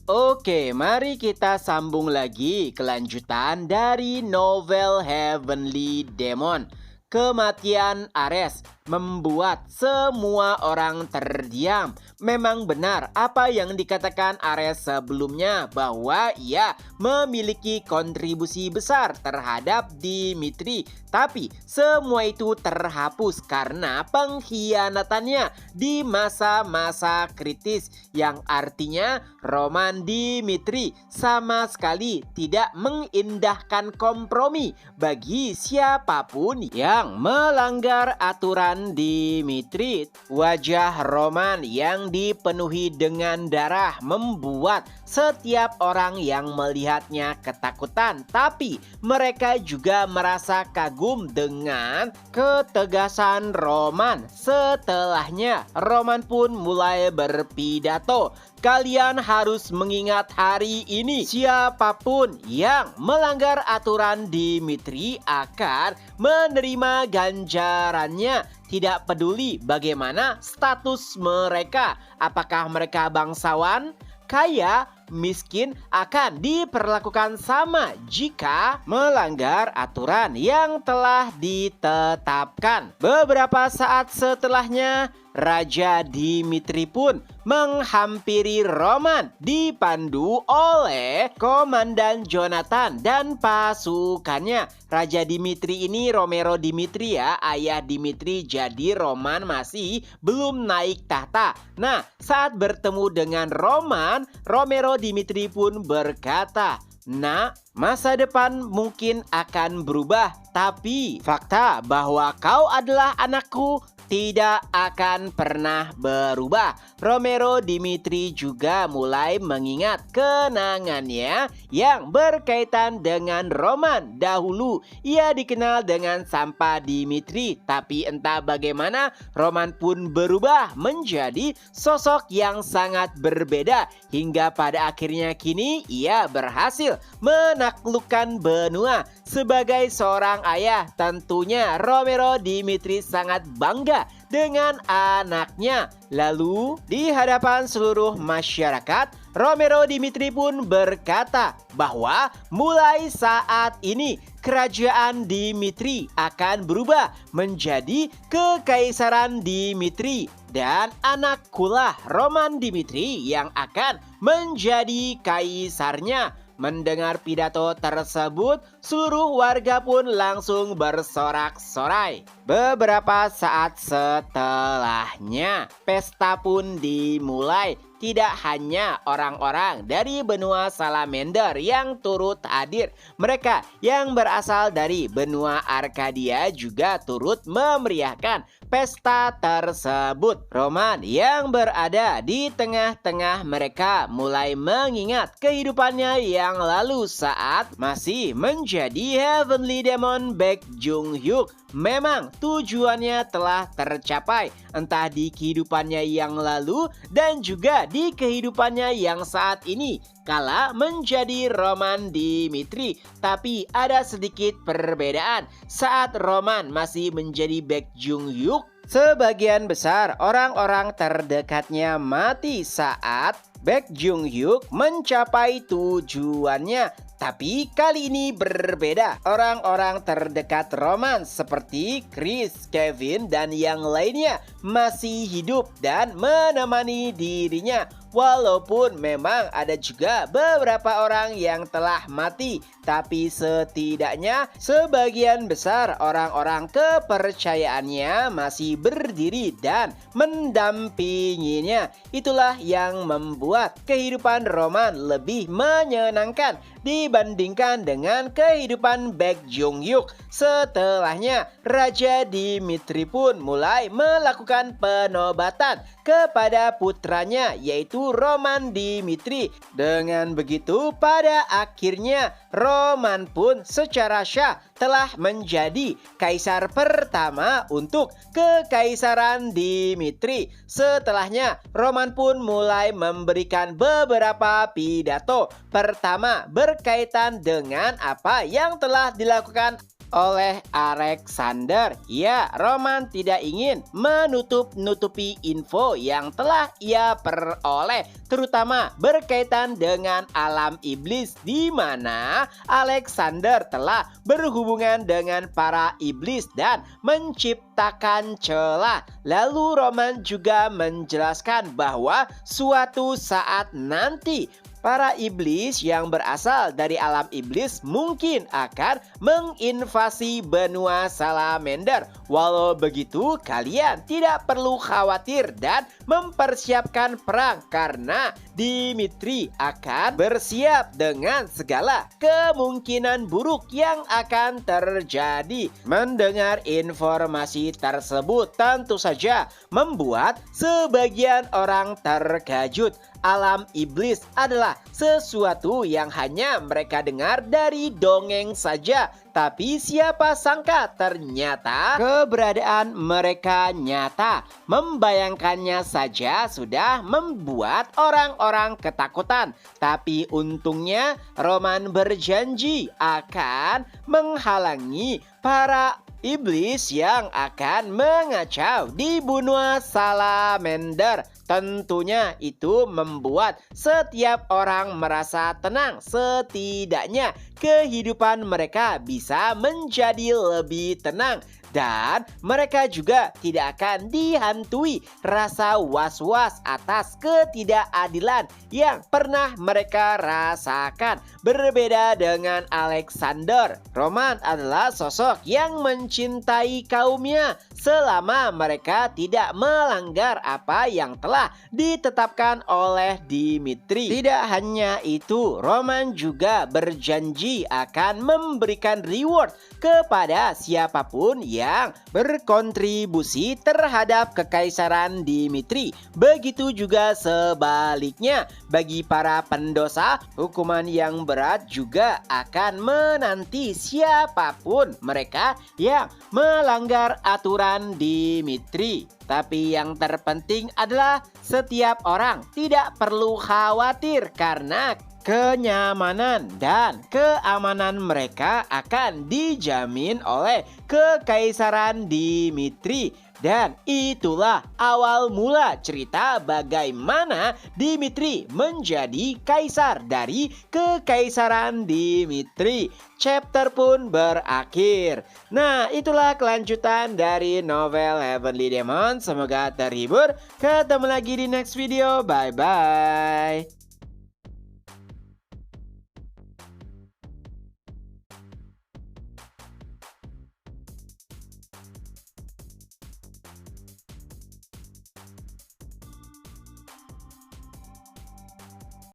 Oke, mari kita sambung lagi kelanjutan dari novel Heavenly Demon. Kematian Ares membuat semua orang terdiam. Memang benar apa yang dikatakan Ares sebelumnya bahwa ia memiliki kontribusi besar terhadap Dimitri. Tapi semua itu terhapus karena pengkhianatannya di masa-masa kritis, yang artinya Roman Dimitri sama sekali tidak mengindahkan kompromi bagi siapapun yang melanggar aturan Dimitri. Wajah Roman yang dipenuhi dengan darah membuat setiap orang yang melihatnya ketakutan, tapi mereka juga merasa kagum dengan ketegasan Roman. Setelahnya, Roman pun mulai berpidato. Kalian harus mengingat hari ini, siapapun yang melanggar aturan Dimitri akan menerima ganjarannya. Tidak peduli bagaimana status mereka, apakah mereka bangsawan, kaya, miskin, akan diperlakukan sama jika melanggar aturan yang telah ditetapkan. Beberapa saat setelahnya, Raja Dimitri pun menghampiri Roman dipandu oleh Komandan Jonathan dan pasukannya. Raja Dimitri ini Romero Dimitri ya, ayah Dimitri, jadi Roman masih belum naik tahta. Nah, saat bertemu dengan Roman, Romero Dimitri pun berkata, "Nah, masa depan mungkin akan berubah, tapi fakta bahwa kau adalah anakku tidak akan pernah berubah." Romero Dimitri juga mulai mengingat kenangannya yang berkaitan dengan Roman. Dahulu ia dikenal dengan Sampa Dimitri, tapi entah bagaimana Roman pun berubah menjadi sosok yang sangat berbeda hingga pada akhirnya kini ia berhasil menaklukkan benua. Sebagai seorang ayah, tentunya Romero Dimitri sangat bangga dengan anaknya. Lalu di hadapan seluruh masyarakat, Romero Dimitri pun berkata bahwa mulai saat ini kerajaan Dimitri akan berubah menjadi Kekaisaran Dimitri, dan anakkulah Roman Dimitri yang akan menjadi kaisarnya. Mendengar pidato tersebut, seluruh warga pun langsung bersorak-sorai. Beberapa saat setelahnya, pesta pun dimulai. Tidak hanya orang-orang dari benua Salamander yang turut hadir, mereka yang berasal dari benua Arkadia juga turut memeriahkan pesta tersebut. Roman yang berada di tengah-tengah mereka mulai mengingat kehidupannya yang lalu saat masih menjadi Heavenly Demon Baek Jung Hyuk. Memang tujuannya telah tercapai, entah di kehidupannya yang lalu dan juga di kehidupannya yang saat ini kala menjadi Roman Dimitri. Tapi ada sedikit perbedaan. Saat Roman masih menjadi Baek Jung Hyuk, sebagian besar orang-orang terdekatnya mati saat Baek Jung Hyuk mencapai tujuannya. Tapi kali ini berbeda. Orang-orang terdekat Roman seperti Chris, Kevin, dan yang lainnya masih hidup dan menemani dirinya. Walaupun memang ada juga beberapa orang yang telah mati, tapi setidaknya sebagian besar orang-orang kepercayaannya masih berdiri dan mendampinginya. Itulah yang membuat kehidupan Roman lebih menyenangkan dibandingkan dengan kehidupan Baek Jung Hyuk. Setelahnya, Raja Dimitri pun mulai melakukan penobatan kepada putranya, yaitu Roman Dimitri. Dengan begitu, pada akhirnya Roman pun secara syah telah menjadi kaisar pertama untuk Kekaisaran Dimitri. Setelahnya, Roman pun mulai memberikan beberapa pidato. Pertama, berkaitan dengan apa yang telah dilakukan oleh Alexander. Ya, Roman tidak ingin menutup-nutupi info yang telah ia peroleh, terutama berkaitan dengan alam iblis, di mana Alexander telah berhubungan dengan para iblis dan menciptakan celah. Lalu Roman juga menjelaskan bahwa suatu saat nanti para iblis yang berasal dari alam iblis mungkin akan menginvasi benua salamander. Walau begitu, kalian tidak perlu khawatir dan mempersiapkan perang karena Dimitri akan bersiap dengan segala kemungkinan buruk yang akan terjadi. Mendengar informasi tersebut tentu saja membuat sebagian orang terkejut. Alam iblis adalah sesuatu yang hanya mereka dengar dari dongeng saja. Tapi siapa sangka ternyata keberadaan mereka nyata. Membayangkannya saja sudah membuat orang-orang ketakutan. Tapi untungnya Roman berjanji akan menghalangi para iblis yang akan mengacau di benua salamander. Tentunya itu membuat setiap orang merasa tenang. Setidaknya kehidupan mereka bisa menjadi lebih tenang. Dan mereka juga tidak akan dihantui rasa was-was atas ketidakadilan yang pernah mereka rasakan. Berbeda dengan Alexander, Roman adalah sosok yang mencintai kaumnya selama mereka tidak melanggar apa yang telah ditetapkan oleh Dimitri. Tidak hanya itu, Roman juga berjanji akan memberikan reward kepada siapapun yang berkontribusi terhadap kekaisaran Dimitri. Begitu juga sebaliknya, bagi para pendosa, hukuman yang berat juga akan menanti siapapun mereka yang melanggar aturan Dimitri. Tapi yang terpenting adalah setiap orang tidak perlu khawatir karena kenyamanan dan keamanan mereka akan dijamin oleh kekaisaran Dimitri. Dan itulah awal mula cerita bagaimana Dimitri menjadi kaisar dari kekaisaran Dimitri. Chapter pun berakhir. Nah, itulah kelanjutan dari novel Heavenly Demon. Semoga terhibur. Ketemu lagi di next video. Bye-bye.